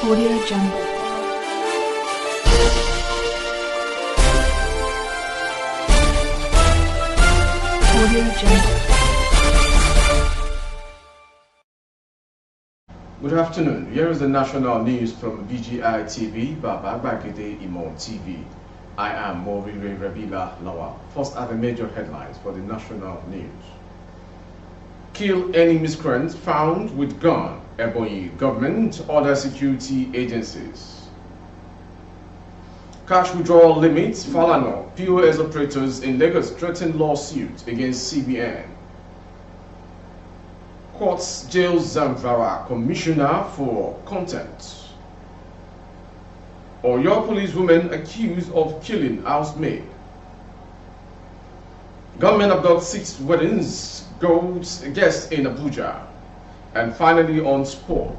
Audio Jungle. Audio Jungle. Good afternoon. Here is the national news from VGI TV, Baba Bagede Imon TV. I am Morire Rabila Lawa. First are the major headlines for the national news. Kill any miscreant found with gun. Ebonyi government order security agencies. Cash withdrawal limits. Falano. POS operators in Lagos threaten lawsuit against CBN. Courts jail Zamfara commissioner for contempt. Oyo policewoman accused of killing housemaid. Government abducts 6 weddings guests in Abuja. And finally on sport,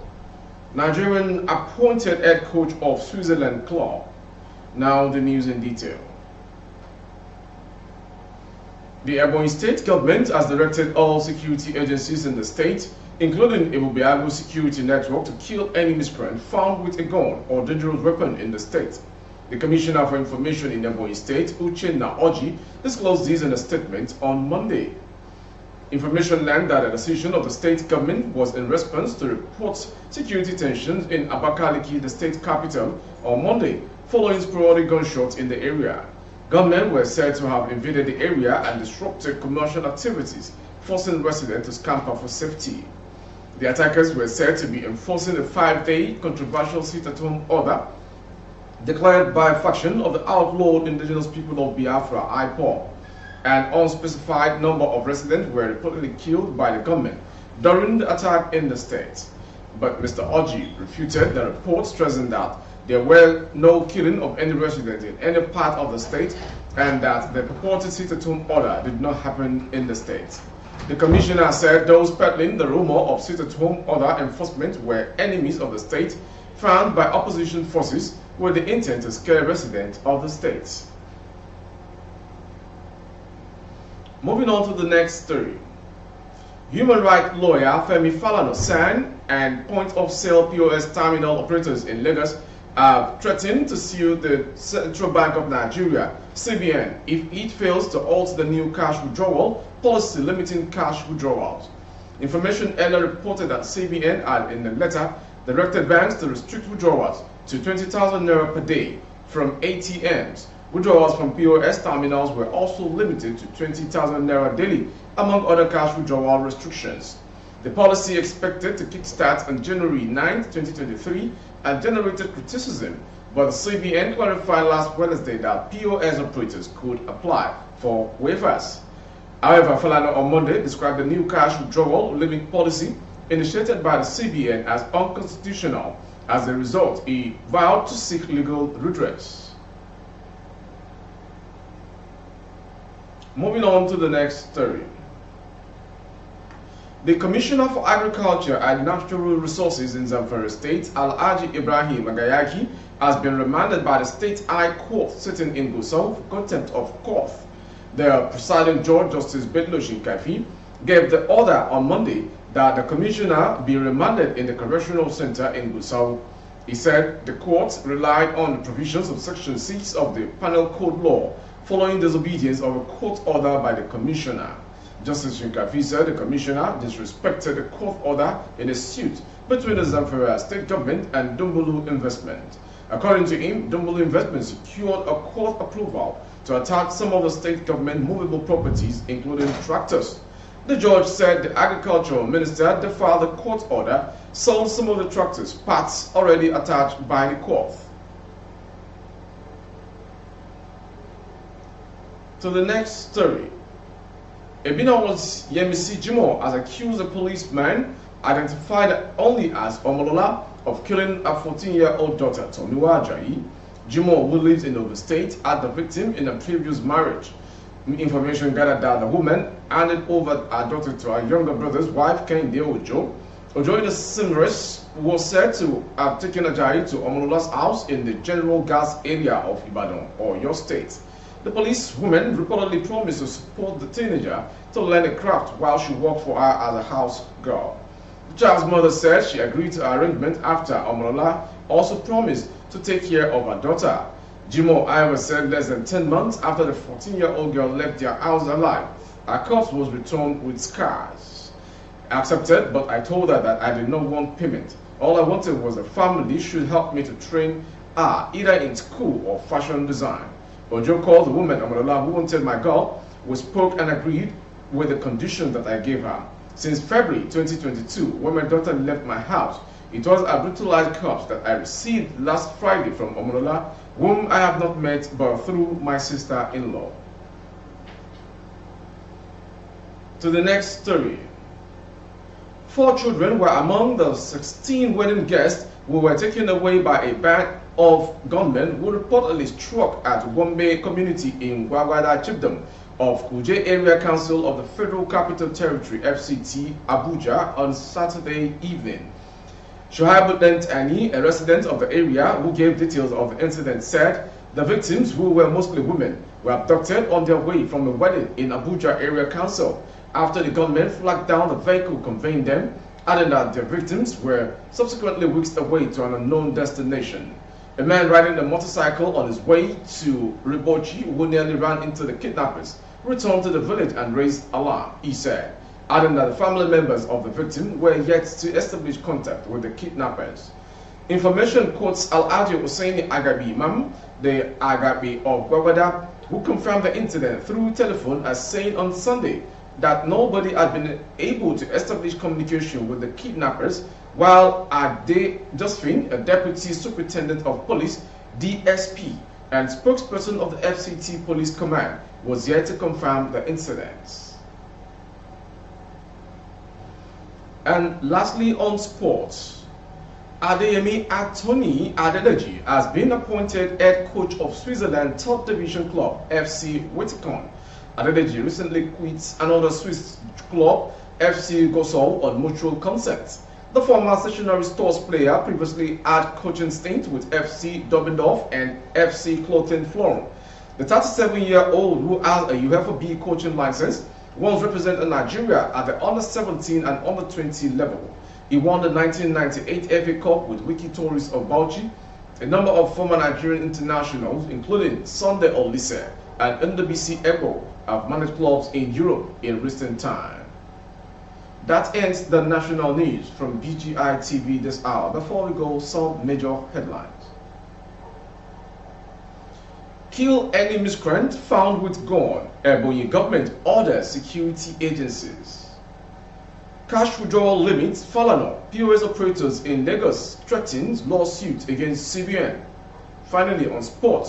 Nigerian appointed head coach of Switzerland club. Now the news in detail. The Ebonyi State government has directed all security agencies in the state, including Ibubiago Security Network, to kill any miscreant found with a gun or dangerous weapon in the state. The Commissioner for Information in Ebonyi State, Uchenna Oji, disclosed this in a statement on Monday. Information learned that a decision of the state government was in response to reports security tensions in Abakaliki, the state capital, on Monday, following sporadic gunshots in the area. Gunmen were said to have invaded the area and disrupted commercial activities, forcing residents to scamper for safety. The attackers were said to be enforcing a 5-day controversial sit-at-home order declared by a faction of the outlawed indigenous people of Biafra, IPOB. An unspecified number of residents were reportedly killed by the gunmen during the attack in the state. But Mr. Oji refuted the report, stressing that there were no killing of any resident in any part of the state and that the purported sit-at-home order did not happen in the state. The commissioner said those peddling the rumor of sit-at-home order enforcement were enemies of the state, found by opposition forces with the intent to scare residents of the state. Moving on to the next story. Human rights lawyer Femi Falana and point-of-sale POS terminal operators in Lagos have threatened to sue the Central Bank of Nigeria, CBN, if it fails to alter the new cash withdrawal policy limiting cash withdrawals. Information earlier reported that CBN had, in a letter, directed banks to restrict withdrawals to 20,000 naira per day from ATMs. Withdrawals from POS terminals were also limited to 20,000 naira daily, among other cash withdrawal restrictions. The policy, expected to kickstart on January 9, 2023, had generated criticism, but the CBN clarified last Wednesday that POS operators could apply for waivers. However, Falana on Monday described the new cash withdrawal limit policy initiated by the CBN as unconstitutional. As a result, he vowed to seek legal redress. Moving on to the next story. The Commissioner for Agriculture and Natural Resources in Zamfara State, Alhaji Ibrahim Agayaki, has been remanded by the State High Court sitting in Gusau for contempt of court. The presiding judge, Justice Bello Shinkafi, gave the order on Monday that the Commissioner be remanded in the Correctional Center in Gusau. He said the court relied on the provisions of Section 6 of the Penal Code law, following disobedience of a court order by the Commissioner. Justice Shinkafi said the Commissioner disrespected the court order in a suit between the Zamfara state government and Dumbulu Investment. According to him, Dumbulu Investment secured a court approval to attach some of the state government movable properties, including tractors. The judge said the agricultural minister defied the court order, sold some of the tractors, parts already attached by the court. To the next story. Ebinawa's Yemisi Jimo has accused a policeman, identified only as Omolola, of killing a 14-year-old daughter, Tomiwa Ajayi. Jimo, who lives in Ogun State, had the victim in a previous marriage. Information gathered that the woman handed over her daughter to her younger brother's wife, Kehinde Ojo. Ojo, the seamstress, was said to have taken Ajayi to Omolola's house in the General Gas area of Ibadan, Oyo State. The policewoman reportedly promised to support the teenager to learn a craft while she worked for her as a house girl. The child's mother said she agreed to her arrangement after Omolola also promised to take care of her daughter. Jimo Iowa said less than 10 months after the 14-year-old girl left their house alive, her corpse was returned with scars. I accepted, but I told her that I did not want payment. All I wanted was the family should help me to train her either in school or fashion design. Ojo called the woman Omolola who wanted my girl. We spoke and agreed with the conditions that I gave her. Since February 2022, when my daughter left my house, it was a brutalized corpse that I received last Friday from Omolola, whom I have not met but through my sister-in-law. To the next story. 4 children were among the 16 wedding guests who were taken away by a band of gunmen who reportedly struck at Gombe community in Gwagwada Chiefdom of Kuje Area Council of the Federal Capital Territory FCT, Abuja, on Saturday evening. Shoaib Dentani, a resident of the area who gave details of the incident, said the victims, who were mostly women, were abducted on their way from a wedding in Abuja Area Council after the gunmen flagged down the vehicle conveying them, adding that their victims were subsequently whisked away to an unknown destination. A man riding a motorcycle on his way to Ribochi, who nearly ran into the kidnappers, returned to the village and raised alarm, he said, adding that the family members of the victim were yet to establish contact with the kidnappers. Information quotes Al-Adi Husseini Agabi Imam, the Agabi of Gwagwada, who confirmed the incident through telephone as saying on Sunday that nobody had been able to establish communication with the kidnappers, while Ade Josephine, a deputy superintendent of police, DSP, and spokesperson of the FCT Police Command, was yet to confirm the incidents. And lastly, on sports, Adeyemi Atoni Adedeji has been appointed head coach of Switzerland third division club FC Wittikon. Adedeji recently quit another Swiss club, FC Gosol, on mutual consent. The former stationery stores player previously had coaching stint with FC Dobendorf and FC Clothing Florin. The 37-year-old, who has a UEFA B coaching license, once represented Nigeria at the under-17 and under-20 level. He won the 1998 FA Cup with Wiki Tourist of Bauchi. A number of former Nigerian internationals, including Sunday Olise and Ndubisi Ebo, have managed clubs in Europe in recent time. That ends the national news from BGI TV this hour. Before we go, some major headlines. Kill any miscreant found with gun. Ebonyi government orders security agencies. Cash withdrawal limits. Falana, POS operators in Lagos threatens lawsuit against CBN. Finally, on sport,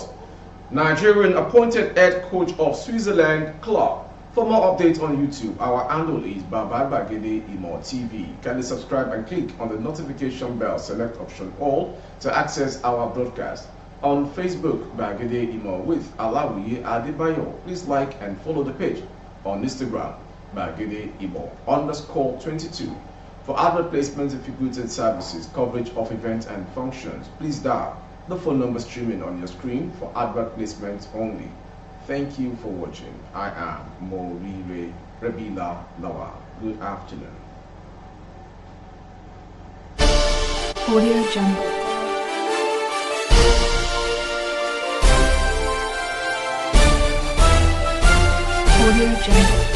Nigerian appointed head coach of Switzerland club. For more updates on YouTube, our handle is Bagede Imo TV. Kindly subscribe and click on the notification bell. Select option all to access our broadcast. On Facebook, Bagede Imo with Alawiye Adebayo. Please like and follow the page. On Instagram, Bagede Imo _22. For advert placements of your goods and services, coverage of events and functions, please dial the phone number streaming on your screen for advert placements only. Thank you for watching. I am Morire Rebila Lawa. Good afternoon. Audio Jungle. Audio Jungle.